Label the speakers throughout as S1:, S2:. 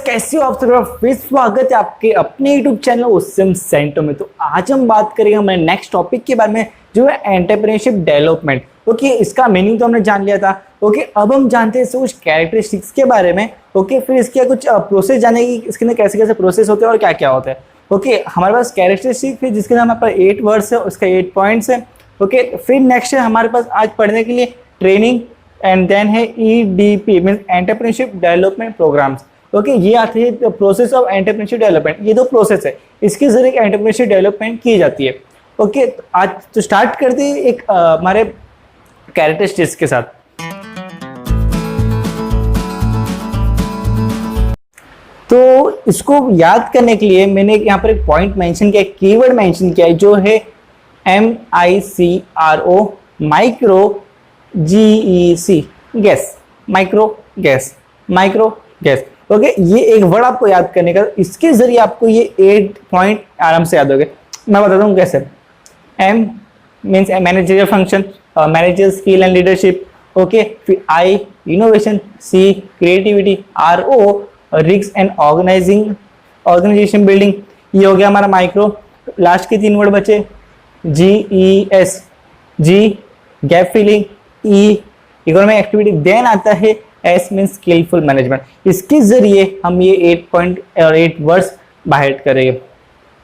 S1: कैसे हो आप सब। फिर स्वागत है आपके अपने यूट्यूब चैनल ओसम सेंटर में। तो आज हम बात करेंगे हमारे नेक्स्ट टॉपिक के बारे में, जो है एंटरप्रेन्योरशिप डेवलपमेंट। ओके, इसका मीनिंग तो हमने जान लिया था। ओके, अब हम जानते हैं इससे कुछ कैरेक्टरिस्टिक्स के बारे में। ओके, फिर इसके कुछ प्रोसेस जाने की, इसके अंदर कैसे कैसे प्रोसेस होते हैं और क्या क्या होता है। ओके, हमारे पास कैरेक्टरिस्टिक फिर जिसके अंदर हमारे पास 8 वर्ड्स है, उसका 8 पॉइंट्स है। ओके, फिर नेक्स्ट है हमारे पास आज पढ़ने के लिए ट्रेनिंग, एंड देन है EDP means entrepreneurship development programmes. Okay, ये आते हैं प्रोसेस ऑफ एंटरप्रेन्योरशिप डेवलपमेंट। ये दो प्रोसेस है, इसके जरिए एंटरप्रेन्योरशिप डेवलपमेंट की जाती है। ओके, तो आज तो स्टार्ट करते हैं एक हमारे कैरेक्टरिस्टिक्स के साथ। तो इसको याद करने के लिए मैंने यहाँ पर एक पॉइंट मेंशन किया, कीवर्ड मेंशन किया है, जो है MICRO, micro, GEC, gas, micro gas, micro gas. Okay, ये एक वर्ड आपको याद करने का, इसके जरिए आपको ये 8 पॉइंट आराम से याद हो गए। मैं बताता हूँ कैसे। M means managerial function, manager skill and leadership. Okay, फिर I innovation, C creativity, RO risk and organisation building. ये हो गया हमारा माइक्रो। लास्ट के 3 वर्ड बचे, GES, G gap filling, E economic activity, then आता है S मीन्स स्किलफुल मैनेजमेंट। इसके जरिए हम ये 8 पॉइंट और 8 वर्ड्स बाहर करेंगे।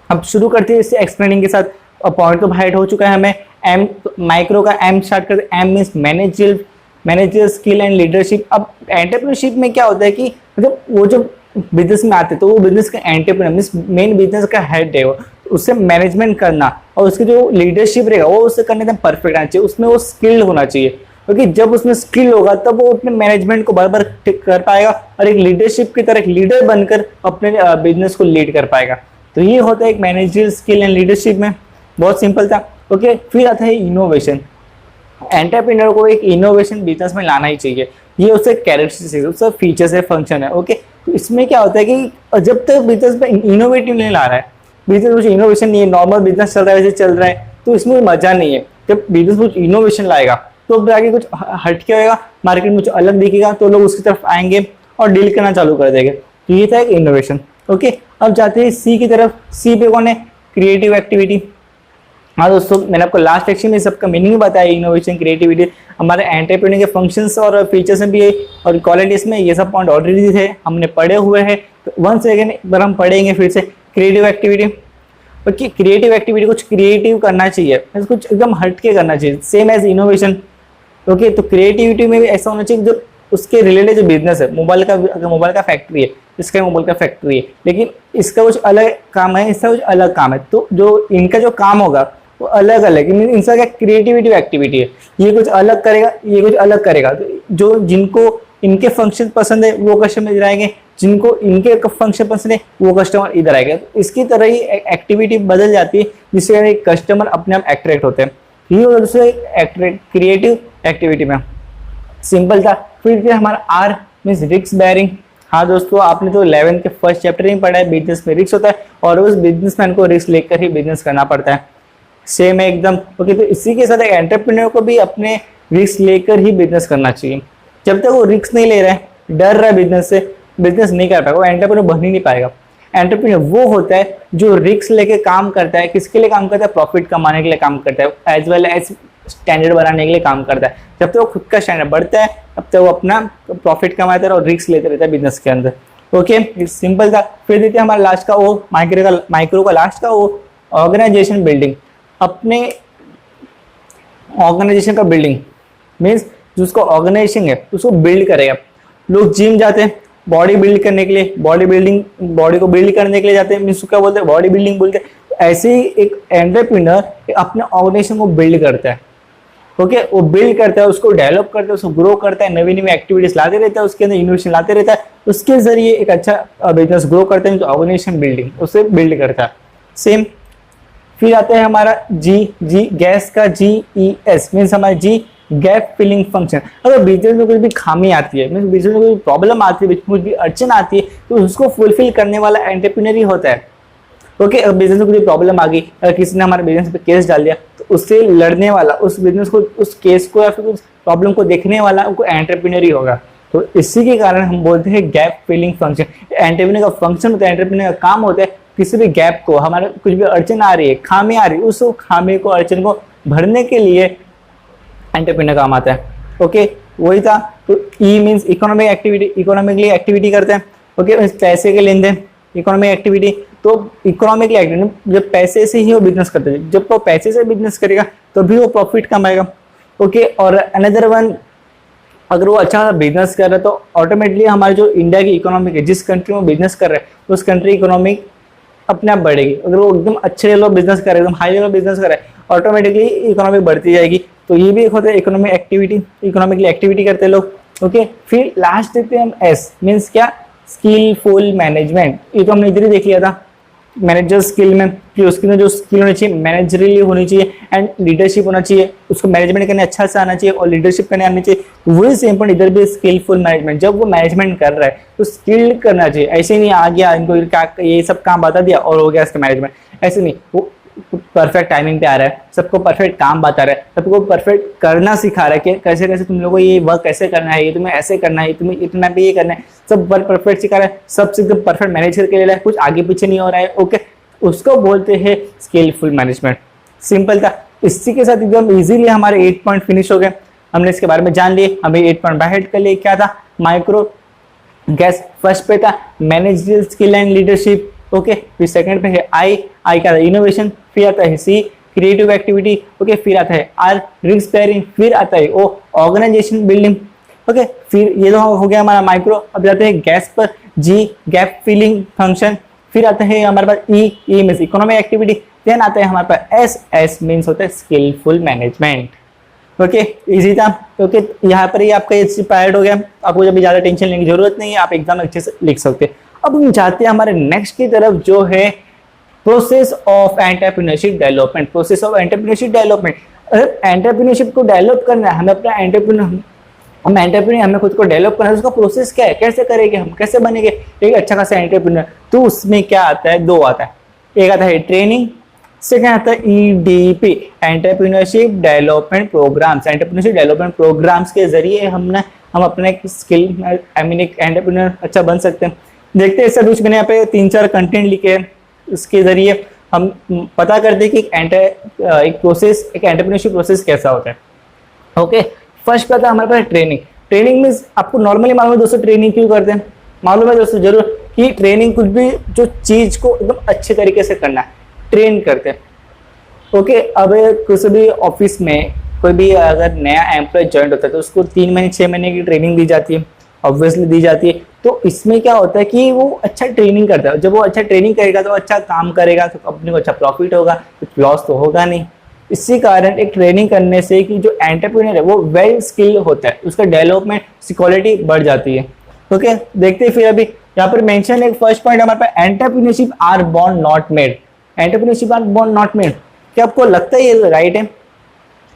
S1: अब शुरू करते हैं इससे एक्सप्लेनिंग के साथ। पॉइंट तो बाहर हो चुका है हमें। M माइक्रो का M स्टार्ट करते हैं। M means manager skill and leadership. अब एंटरप्रेन्योरशिप में क्या होता है कि मतलब वो जो बिजनेस में आते हैं तो वो बिजनेस का एंटरप्रेन्योर मीन्स मेन बिजनेस का हेड है वो, उससे मैनेजमेंट करना और उसकी जो लीडरशिप रहेगा वो उससे करने में परफेक्ट आना चाहिए, उसमें वो स्किल्ड होना चाहिए। क्योंकि जब उसमें स्किल होगा तब वो अपने मैनेजमेंट को बराबर कर पाएगा और एक लीडरशिप की तरह एक लीडर बनकर अपने बिजनेस को लीड कर पाएगा। तो ये होता है एक मैनेजरियल स्किल एंड लीडरशिप में। बहुत सिंपल था। ओके, फिर आता है इनोवेशन। एंटरप्रेन्योर को एक इनोवेशन बिजनेस में लाना ही चाहिए, ये उससे कैरेक्टरिस्टिक्स, उसका फीचर्स है, फंक्शन है। ओके, तो इसमें क्या होता है कि जब तक बिजनेस में इनोवेटिव नहीं ला रहा है, बिजनेस कुछ इनोवेशन नहीं है, नॉर्मल बिजनेस चल रहा है वैसे चल रहा है, तो इसमें मजा नहीं है। जब बिजनेस कुछ इनोवेशन लाएगा तो आगे कुछ हटके होगा, मार्केट में कुछ अलग दिखेगा तो लोग उसकी तरफ आएंगे और डील करना चालू कर देंगे। तो ये था एक इनोवेशन। ओके, अब जाते हैं C की तरफ। C पे कौन है? Creative activity. हाँ दोस्तों, मैंने आपको लास्ट लेक्चर में सबका मीनिंग बताया, इनोवेशन, क्रिएटिविटी, हमारे एंटरप्रेन्योर के फंक्शंस और फीचर्स में भी है और क्वालिटीज में ये सब पॉइंट ऑलरेडी थे, हमने पढ़े हुए हैं। तो वंस अगेन एक बार हम पढ़ेंगे फिर से। Creative activity. Okay, creative activity कुछ क्रिएटिव करना चाहिए, कुछ एकदम हटके करना चाहिए, सेम एज इनोवेशन। ओके, तो क्रिएटिविटी में भी ऐसा होना चाहिए जो उसके रिलेटेड जो बिजनेस है, मोबाइल का फैक्ट्री है, इसका मोबाइल का फैक्ट्री है, लेकिन इसका कुछ अलग काम है, इसका कुछ अलग काम है, तो जो इनका जो काम होगा वो अलग अलग, इनका क्या क्रिएटिविटी एक्टिविटी है, ये कुछ अलग करेगा, ये कुछ अलग करेगा। तो जो जिनको इनके फंक्शन पसंद है वो कस्टमर इधर आएंगे, जिनको इनके फंक्शन पसंद है वो कस्टमर इधर आएंगे। तो इसकी तरह ही एक्टिविटी बदल जाती है जिससे कस्टमर अपने आप अट्रैक्ट होते हैं। ये दूसरे क्रिएटिव एक्टिविटी में सिंपल था। फिर हमारा R मीन्स रिस्क बेयरिंग। हाँ दोस्तों, आपने तो 11th के फर्स्ट चैप्टर में पढ़ा है, बिजनेस में रिस्क होता है और उस बिजनेसमैन को रिस्क लेकर ही बिजनेस करना पड़ता है। सेम है एकदम। ओके, तो इसी के साथ एक एंटरप्रेन्योर को भी अपने रिस्क लेकर ही बिजनेस करना चाहिए। जब तक वो रिस्क नहीं ले रहा है, डर रहा है बिजनेस से, बिजनेस नहीं कर पाएगा, वो एंटरप्रेन्योर बन ही नहीं पाएगा। एंटरप्रेन्योर वो होता है जो रिस्क लेके काम करता है। किसके लिए काम करता है? प्रॉफिट कमाने के लिए काम करता है, एज वेल एज स्टैंडर्ड बनाने के लिए काम करता है। जब तक वो खुद का स्टैंडर्ड बढ़ता है तब तक वो अपना प्रॉफिट कमाता है और रिस्क लेते रहता है बिजनेस के अंदर। ओके, सिंपल था। फिर देखते हैं हमारा लास्ट का वो माइक्रो का लास्ट का वो ऑर्गेनाइजेशन बिल्डिंग। अपने ऑर्गेनाइजेशन का बिल्डिंग मीन्स जो उसका ऑर्गेनाइजेशन है उसको बिल्ड करेगा। लोग जिम जाते हैं बॉडी बिल्ड करने के लिए, बॉडी को बिल्ड करने के लिए जाते हैं, मीन्स क्या बोलते हैं? बॉडी बिल्डिंग बोलते हैं। ऐसे ही एक एंटरप्रेन्योर अपने ऑर्गेनाइजेशन को बिल्ड करता है। ओके, वो बिल्ड करता है, उसको डेवलप करता है, उसको ग्रो करता है, नवी नवी एक्टिविटीज लाते रहता है, उसके अंदर इनोवेशन लाते रहता है, उसके जरिए एक अच्छा बिजनेस ग्रो करते हैं। तो ऑर्गेनाइजेशन बिल्डिंग उसे बिल्ड करता है। सेम। फिर आता है हमारा जी गैस का GES मीन्स हमारा G गैप फिलिंग फंक्शन। अगर बिजनेस में कुछ भी खामी आती है, मीन्स बिजनेस में कोई प्रॉब्लम आती है, कुछ भी अड़चन आती है, तो उसको फुलफिल करने वाला एंटरप्रेन्योर ही होता है। ओके, अगर बिजनेस में कोई प्रॉब्लम आ गई, अगर किसी ने हमारे बिजनेस पे केस डाल दिया, तो उससे लड़ने वाला, उस बिजनेस को, उस केस को या फिर उस प्रॉब्लम को देखने वाला उनको एंटरप्रेन्योर ही होगा। तो इसी के कारण हम बोलते हैं गैप फिलिंग फंक्शन। एंटरप्रेन्योर का फंक्शन होता है, एंटरप्रेन्योर का काम होता है किसी भी गैप को, हमारे कुछ भी अड़चन आ रही है, खामी आ रही है, उस खामी को, अड़चन को भरने के लिए एंटरप्रेन्योर काम आता है। ओके, वही था। तो ई means economic activity, economically activity करते हैं। ओके, पैसे के लेन देन, इकोनॉमिक एक्टिविटी। तो इकोनॉमिकली एक्टिविटी जब पैसे से ही वो बिजनेस करते हैं, जब वो पैसे से बिजनेस करेगा तो भी वो प्रॉफिट कमाएगा। ओके, और अनदर वन, अगर वो अच्छा बिजनेस कर रहा है तो ऑटोमेटिकली हमारे जो इंडिया की इकोनॉमिक है, जिस कंट्री में बिजनेस कर रहे हैं उस कंट्री इकोनॉमिक अपने आप बढ़ेगी। अगर वो एकदम अच्छे लेवल बिजनेस कर रहे हैं, एकदम हाई लेवल बिजनेस कर रहे हैं, ऑटोमेटिकली इकोनॉमिक बढ़ती जाएगी। तो ये भी एक होता है इकोनॉमिक एक्टिविटी, इकोनॉमिकली एक्टिविटी करते हैं लोग। ओके, फिर लास्ट देखते हैं हम एस, मीन्स क्या, स्किलफुल मैनेजमेंट। ये तो हमने इधर ही देख लिया था मैनेजर स्किल में कि उसकी जो स्किल होनी चाहिए मैनेजरली होनी चाहिए एंड लीडरशिप होना चाहिए, उसको मैनेजमेंट करने अच्छा से आना चाहिए और लीडरशिप करने आनी चाहिए। वही सेम पॉइंट इधर भी, स्किलफुल मैनेजमेंट। जब वो मैनेजमेंट कर रहा है तो स्किल्ड करना चाहिए, ऐसे नहीं आ गया इनको ये सब काम बता दिया और हो गया इसका मैनेजमेंट, ऐसे नहीं। वो परफेक्ट टाइमिंग पे आ रहा है, सबको परफेक्ट काम बता रहा है, सबको परफेक्ट करना सिखा रहा है कि कैसे कैसे तुम लोगों को ये वर्क कैसे करना है, ये तुम्हें ऐसे करना है, तुम्हें इतना भी ये करना है, सब वर्क परफेक्ट सिखा रहा है, सब एकदम परफेक्ट मैनेज करके ले रहा है, कुछ आगे पीछे नहीं हो रहा है। ओके, उसको बोलते हैं स्किलफुल मैनेजमेंट। सिंपल था। इसी के साथ एकदम इजीली हमारे 8 पॉइंट फिनिश हो गए। हमने इसके बारे में जान लिए, हमें 8 पॉइंट बाय हेड कर लिए। क्या था, माइक्रो गैस फर्स्ट पे था, managerial skill and leadership. Okay, फिर सेकंड पे है आई, आई क्या था, इनोवेशन। फिर आता है सी, क्रिएटिव एक्टिविटी। ओके, फिर आता है आर, रिस्क बेयरिंग। फिर आता है ओ, ऑर्गेनाइजेशन बिल्डिंग। ओके, फिर ये तो हो गया हमारा माइक्रो। अब जाते हैं गैस पर, जी गैप फिलिंग फंक्शन। फिर आता है हमारे पास E, E means economic activity. Then आता है हमारे पास एस, एस मीन्स होता है स्किलफुल मैनेजमेंट। ओके, इजी था। ओके, यहाँ पर ही आपका एक्सपायर्ड हो गया, आपको जब ज्यादा टेंशन लेने की जरूरत नहीं है, आप एग्जाम अच्छे से लिख सकते हैं। अब हम जाते हैं हमारे नेक्स्ट की तरफ, जो है process of entrepreneurship development. Process of entrepreneurship development, अगर एंटरप्रेन्योरशिप को डेवलप करना है, हमें अपना एंटरप्रेन्योर हमें खुद को डेवलप करना है, उसका प्रोसेस क्या है, कैसे करेंगे हम, कैसे बनेंगे एक अच्छा खासा एंटरप्रेन्योर। तो उसमें क्या आता है, दो आता है। एक आता है ट्रेनिंग, सेकंड आता है EDP, entrepreneurship development programmes. Entrepreneurship development programmes के जरिए हम अपना एक स्किल एक एंटरप्रेन्योर अच्छा बन सकते हैं। देखते हैं सर, कुछ मैंने यहाँ पे 3-4 कंटेंट लिखे हैं, इसके जरिए हम पता करते हैं कि एक प्रोसेस, एक एंटरप्रेन्योरशिप प्रोसेस कैसा होता है। ओके, फर्स्ट पता हमारे पास ट्रेनिंग। ट्रेनिंग मीन्स आपको नॉर्मली मालूम है दोस्तों, ट्रेनिंग क्यों करते हैं, मालूम है दोस्तों जरूर, कि ट्रेनिंग कुछ भी जो चीज को एकदम अच्छे तरीके से करना है, ट्रेन करते हैं। ओके, अब किसी भी ऑफिस में कोई भी अगर नया एम्प्लॉय ज्वाइन होता है तो उसको 3 महीने 6 महीने की ट्रेनिंग दी जाती है, ऑब्वियसली दी जाती है। तो इसमें क्या होता है कि वो अच्छा ट्रेनिंग करता है, जब वो अच्छा ट्रेनिंग करेगा तो अच्छा काम करेगा, तो कंपनी को अच्छा प्रॉफिट होगा, कुछ लॉस तो होगा नहीं। इसी कारण एक ट्रेनिंग करने से कि जो एंटरप्रेन्योर है वो वेल स्किल्ड होता है, उसका डेवलपमेंट क्वालिटी बढ़ जाती है। ओके, देखते हैं फिर अभी यहाँ पर मेंशन है फर्स्ट पॉइंट हमारे पास, entrepreneurship are born not made. Entrepreneurship are born not made, क्या आपको लगता है ये राइट है?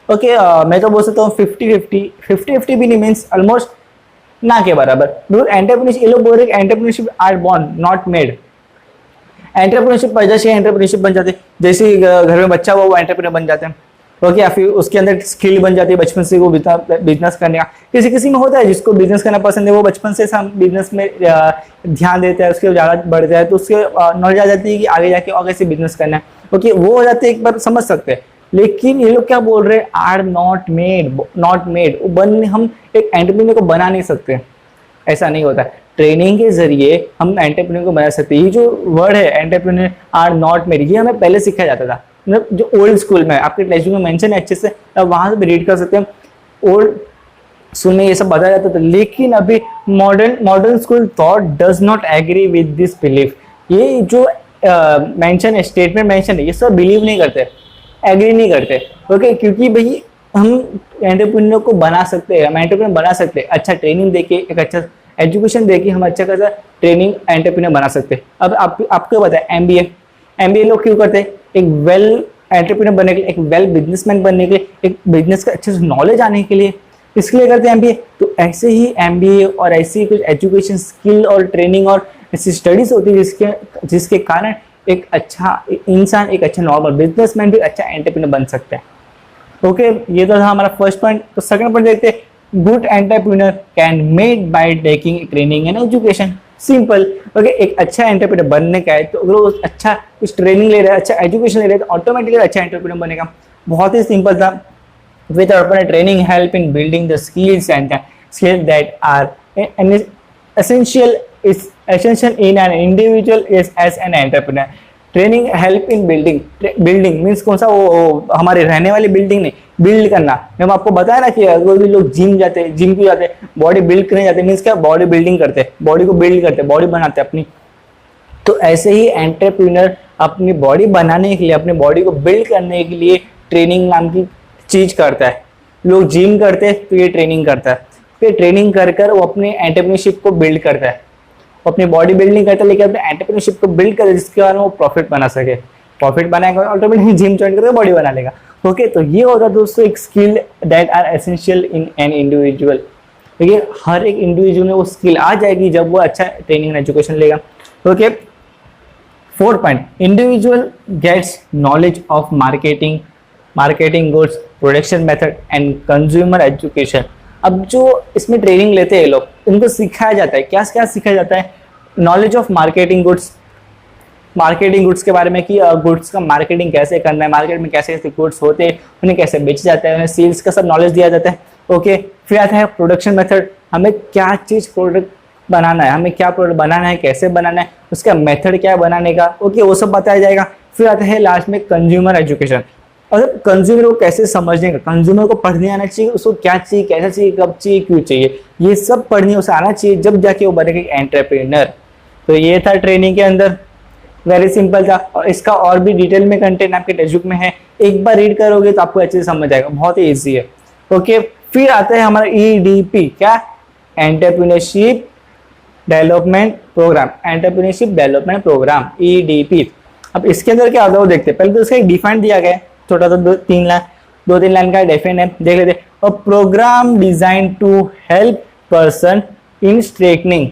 S1: ओके, मैं तो बोल सकता हूँ 50-50 भी नहीं, मीन्स ऑलमोस्ट ना के बराबर। एंटरप्रेन्योरशिप, ये लोग बोल रहे हैं entrepreneurship are born not made. Entrepreneurship पैदा से एंटरप्रेन्योरशिप बन जाते, जैसे घर में बच्चा हुआ वो एंटरप्रेन्योर बन जाते हैं। ओके, या फिर उसके अंदर स्किल बन जाती है बचपन से वो बिजनेस करने का। किसी किसी में होता है जिसको बिजनेस करना पसंद है, वो बचपन से बिजनेस में ध्यान देता है, उसके ज़्यादा बढ़ जाए तो उसके नॉलेज आ जाती है कि आगे जाके और कैसे बिजनेस करना है। ओके, वो हो जाते हैं, एक बार समझ सकते हैं। लेकिन ये लोग क्या बोल रहे हैं, आर नॉट मेड, हम एक एंटरप्रेन्योर को बना नहीं सकते, ऐसा नहीं होता। ट्रेनिंग के जरिए हम एंटरप्रेन्योर को बना सकते हैं। ये जो वर्ड है एंटरप्रेन्योर आर नॉट मेड, ये हमें पहले सिखाया जाता था, मतलब जो ओल्ड स्कूल में आपके टेक्स्ट बुक में मेंशन है अच्छे से, आप वहां से भी रीड कर सकते हैं। ओल्ड स्कूल में ये सब बताया जाता था, लेकिन अभी modern school thought does not agree with this belief. ये जो मेंशन है, स्टेटमेंट मेंशन है, ये सब बिलीव नहीं करते, एग्री नहीं करते। ओके, क्योंकि भाई हम एंटरप्रेन्योर को बना सकते हैं, हम एंटरप्रेन्योर बना सकते हैं, अच्छा ट्रेनिंग देके, एक अच्छा एजुकेशन देके हम अच्छा खासा ट्रेनिंग एंटरप्रेन्योर बना सकते हैं। अब आपको पता है एमबीए लोग क्यों करते हैं, एक वेल एंटरप्रेन्योर बनने के लिए, एक वेल बिजनेसमैन बनने के लिए, एक बिजनेस का अच्छे से नॉलेज आने के लिए, इसके लिए करते हैं एमबीए। तो ऐसे ही एमबीए और ऐसी कुछ एजुकेशन स्किल और ट्रेनिंग और ऐसी स्टडीज होती है जिसके कारण एक अच्छा इंसान, एक अच्छा नॉर्मल बिजनेसमैन भी अच्छा एंटरप्रेन्योर बन सकता है। ओके, ये तो था हमारा फर्स्ट पॉइंट। तो सेकंड पॉइंट देखते हैं, good entrepreneur can made by taking training and education. Simple. Okay, एक अच्छा एंटरप्रेन्योर बनने का है तो अगर वो अच्छा कुछ ट्रेनिंग ले रहा है, अच्छा एजुकेशन ले रहा है, तो ऑटोमेटिकली अच्छा एंटरप्रेन्योर बनेगा। बहुत ही सिंपल था। With training help in building the skills and skills that are essential in an individual is as an entrepreneur। Training help in building means कौन सा, वो हमारे रहने वाली बिल्डिंग नहीं, बिल्ड करना। हम आपको बताया ना कि अगर भी लोग जिम जाते हैं, जिम क्यों जाते हैं, बॉडी बिल्ड करने जाते हैं, मीन्स क्या, बॉडी बिल्डिंग करते हैं, बॉडी को बिल्ड करते हैं, बॉडी बनाते हैं अपनी। तो ऐसे ही एंटरप्रेन्योर अपनी बॉडी बनाने के लिए, अपनी बॉडी को बिल्ड करने के लिए ट्रेनिंग नाम की चीज करता है। लोग जिम करते हैं तो ये ट्रेनिंग करता है, फिर ट्रेनिंग कर कर वो अपने एंटरप्रेन्योरशिप को बिल्ड करता है, अपनी बॉडी बिल्डिंग करता है, लेकिन अपने एंटरप्रेन्योरशिप को बिल्ड करता है जिसके कारण वो प्रॉफिट बना सके। प्रॉफिट बनाएगा ऑटोमेटिकली जिम ज्वाइन करके बॉडी बना लेगा। ओके, तो ये होता है दोस्तों एक skill that are essential in an individual. देखिए हर एक इंडिविजुअल में वो स्किल आ जाएगी जब वो अच्छा ट्रेनिंग एंड एजुकेशन लेगा। Okay, 4 point, individual gets knowledge of marketing goods, production method and consumer education. अब जो इसमें ट्रेनिंग लेते हैं लोग, इनको सिखाया जाता है, क्या क्या सिखाया जाता है, नॉलेज ऑफ मार्केटिंग गुड्स के बारे में कि गुड्स का मार्केटिंग कैसे करना है, मार्केट में कैसे कैसे गुड्स होते हैं, उन्हें कैसे बेचे जाते हैं, उन्हें सेल्स का सब नॉलेज दिया जाता है। ओके, फिर आता है प्रोडक्शन मेथड, हमें क्या चीज प्रोडक्ट बनाना है, हमें क्या प्रोडक्ट बनाना है, कैसे बनाना है, उसका मेथड क्या है बनाने का। ओके, वो सब बताया जाएगा। फिर आता है लास्ट में कंज्यूमर एजुकेशन, और कंज्यूमर को कैसे समझने का, कंज्यूमर को पढ़ने आना चाहिए, उसको क्या चाहिए, कैसा चाहिए, कब चाहिए, क्यों चाहिए, ये सब पढ़ने उसे आना चाहिए, जब जाके वो बनेगा एंटरप्रेन्योर। तो ये था ट्रेनिंग के अंदर, वेरी सिंपल था। और इसका और भी डिटेल में कंटेंट आपके टेक्स्ट बुक में है, एक बार रीड करोगे तो आपको अच्छे से समझ आएगा, बहुत ही ईजी है। ओके, फिर आता है हमारा EDP, क्या, entrepreneurship development programme, entrepreneurship development programme, EDP। अब इसके अंदर क्या होता है वो देखते हैं। पहले तो इसका एक डिफाइन दिया गया है, छोटा सा 2-3 लाइन का डेफिन है, देख लेते। और programme design to help person in strengthening,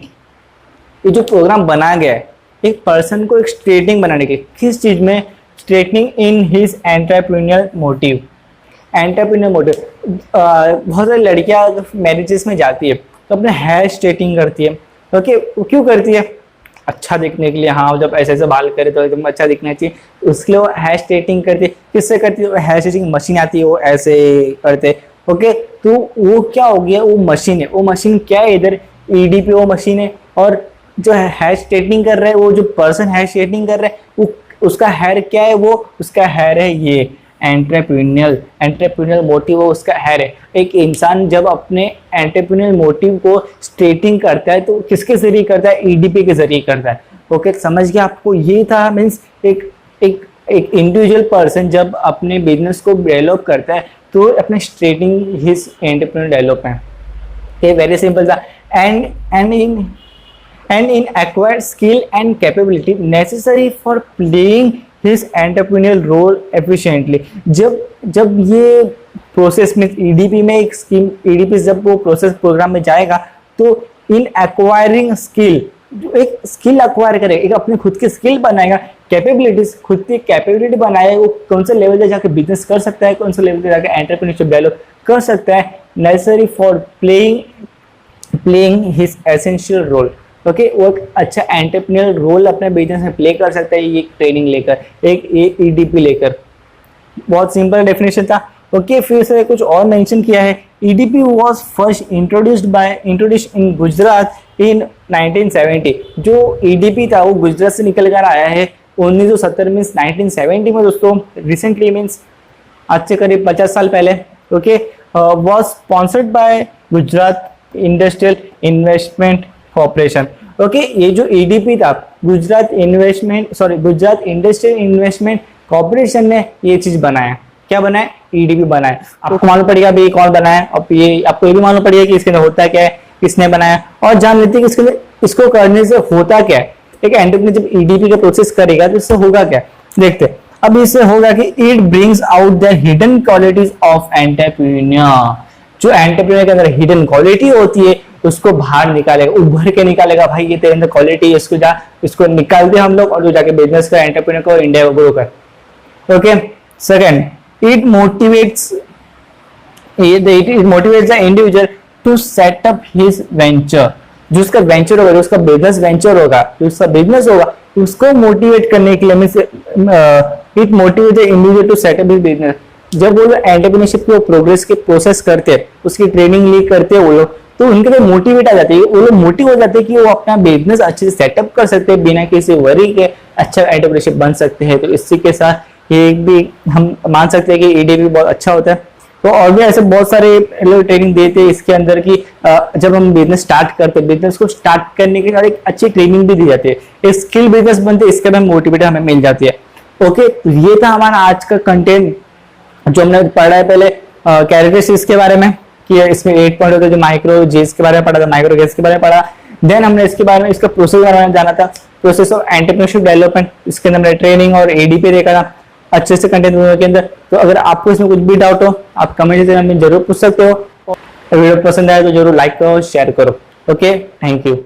S1: ये जो प्रोग्राम बनाया गया है एक पर्सन को एक स्ट्रेटनिंग बनाने के लिए, किस चीज में, straightening in his entrepreneur motive. बहुत सारी लड़कियां मैरिजेस में जाती है तो अपने हेयर स्ट्रेटनिंग करती है। ओके, वो क्यों करती है, अच्छा दिखने के लिए, हाँ जब ऐसे ऐसे बाल करे तो एकदम अच्छा दिखना चाहिए, उसके लिए वो हेयर स्ट्रेटनिंग करती है। किससे करती है, हेयर स्ट्रेटनिंग मशीन आती है, वो ऐसे करते। ओके, तो वो क्या हो गया, वो मशीन है, वो मशीन क्या है, इधर EDP वो मशीन है, और जो हेयर स्ट्रेटनिंग कर रहा है, वो जो पर्सन हेयर स्ट्रेटनिंग कर रहा है, वो उसका हेयर क्या है, वो उसका हेयर है ये एंटरप्रेन्योर मोटिव, वो उसका हेयर है। एक इंसान जब अपने एंटरप्रेन्योर मोटिव को स्ट्रेटिंग करता है तो किसके जरिए करता है, EDP के जरिए करता है। ओके, समझ गया आपको, ये था मीन्स एक इंडिविजुअल पर्सन जब अपने बिजनेस को डेवलप करता है तो अपने स्ट्रेटिंग हिज एंटरप्रेन्योर डेवलपमेंट, ये वेरी सिंपल था। and in acquired skill and capability necessary for playing his entrepreneurial role efficiently। जब ये प्रोसेस में EDP में एक स्कीम, EDP जब वो प्रोसेस प्रोग्राम में जाएगा तो इन एक्वायरिंग स्किल, जो एक स्किल एक्वायर करेगा, एक अपने खुद की स्किल बनाएगा, कैपेबिलिटीज, खुद की कैपेबिलिटी बनाएगा, वो कौन से लेवल पे जाके बिजनेस कर सकता है, कौन से लेवल पे जाके एंटरप्रेन्योरशिप डेवलप कर सकता है, necessary for playing his essential role. Okay, वो एक अच्छा एंटरप्रेन्योर रोल अपने बिजनेस में प्ले कर सकता है, ये ट्रेनिंग लेकर, एक EDP लेकर। बहुत सिंपल डेफिनेशन था। ओके, फिर से कुछ और मेंशन किया है। EDP was first introduced in Gujarat in 1970। जो EDP था वो गुजरात से निकल कर आया है 1970 मीन्स 1970 में दोस्तों, रिसेंटली मीन्स आज से करीब 50 साल पहले। Okay, was sponsored by Gujarat industrial investment corporation. Okay, ये जो EDP था गुजरात इंडस्ट्रियल इन्वेस्टमेंट कॉर्पोरेशन ने ये चीज बनाया। क्या बनाया, EDP बनाया। आपको मालूम पड़ेगा भाई कौन बनाया, और ये आपको ये भी मालूम पड़ेगा कि इसके अंदर होता क्या है, किसने बनाया, और जान लेते हैं कि इसके अंदर इसको करने से होता क्या है। एक एंटरप्रेन्योर जब EDP का प्रोसेस करेगा तो इससे होगा क्या, देखते हैं। अब इससे होगा कि it brings out the hidden qualities of entrepreneur. जो एंटरप्रेन्योर के अंदर हिडन क्वालिटी होती है उसको बाहर निकालेगा, उभर के निकालेगा, भाई ये तेरे अंदर क्वालिटी है, इसको निकालते हम लोग, और जो जाके बिजनेस का एंटरप्रेन्योर को इंडिया को ग्रो कर। Okay, second, it motivates the individual to set up his venture, जो उसका वेंचर होगा, जो उसका बिजनेस वेंचर होगा, जो उसका बिजनेस होगा, उसको मोटिवेट करने के लिए it motivate the individual to set up his business. जब वो लोग एंटरप्रेन्योरशिप की प्रोग्रेस के प्रोसेस करते हैं, उसकी ट्रेनिंग ली करते हैं वो लोग, तो उनके लिए मोटिवेट आ जाते हैं, वो लोग मोटिव हो जाते हैं कि वो अपना बिजनेस अच्छे से सेटअप कर सकते हैं बिना किसी वरी के, अच्छा एंटरप्रेन्योरशिप बन सकते हैं। तो इसी के साथ ये भी हम मान सकते हैं कि ईडीपी बहुत अच्छा होता है। तो और भी ऐसे बहुत सारे लोग ट्रेनिंग देते हैं इसके अंदर की, जब हम बिजनेस स्टार्ट करते हैं, बिजनेस को स्टार्ट करने के बाद एक अच्छी ट्रेनिंग भी दी जाती है, एक स्किल बिजनेस बनते हैं, इसके बाद मोटिवेट हमें मिल जाती है। ओके, तो ये था हमारा आज का कंटेंट जो हमने पढ़ा है। पहले कैरेक्टरिस्टिक्स के बारे में कि इसमें 8 पॉइंट होते हैं, जो माइक्रो जेस के बारे में पढ़ा था, माइक्रो गेस के बारे में पढ़ा। देन हमने इसके बारे में, इसका प्रोसेस के बारे में जाना था, प्रोसेस ऑफ एंटरप्रेन्योरशिप डेवलपमेंट, इसके अंदर हमने ट्रेनिंग और एडीपी देखा था अच्छे से कंटेंट के अंदर। तो अगर आपको इसमें कुछ भी डाउट हो, आप कमेंट सेक्शन में जरूर पूछ सकते हो। वीडियो पसंद आए तो जरूर लाइक करो, शेयर करो। Okay, thank you.